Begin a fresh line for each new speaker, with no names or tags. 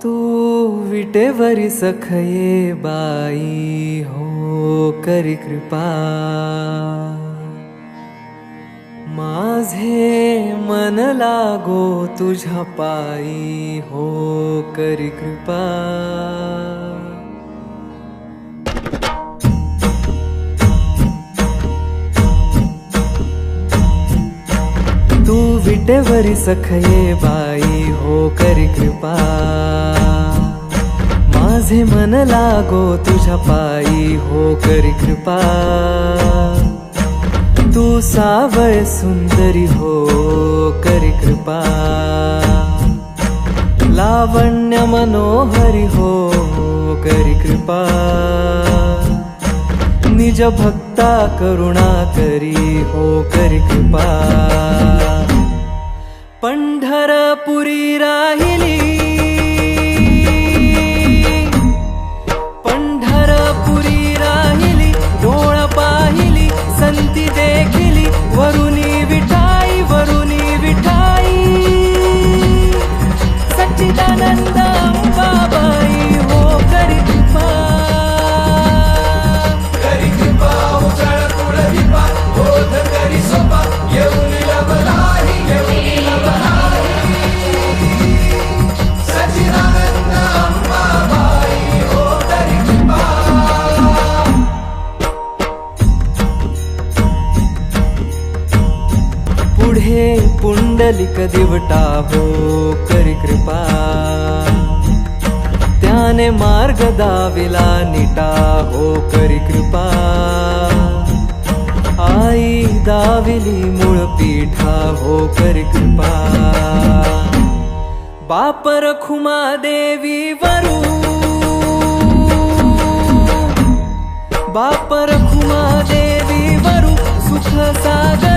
तू विटेवरी सखये बाई हो करी कृपा माझे मन लागो तुझ्या पायी हो करी कृपा तू विटेवरी सखये बाई हो करी कृपा माझे मन लागो तुझ्या पायी हो करी कृपा तू सावळ सुंदरी हो करी कृपा लावण्य मनोहरी हो करी कृपा निज भक्ता करुणा करी हो करी कृपा पंढरपुरी राहिली पंढरपुरी राहिली डोळ पाहिली संती देखिली वरुणी विठाई सच्चिदानंद अंबाबाई हो करी कृपा
उजळ कुळदीपा बोध करी सोपा येऊन लवलाही सच्चिदानंद अंबाबाई हो करी कृपा
पुढे पुंडलिक दिवटा हो करी कृपा त्याने मार्ग दाविला निटा हो करी कृपा आई दाविली मूळ पीठा हो करी कृपा बाप रखुमा देवी वरू बाप रखुमा देवी वरू सुख सागर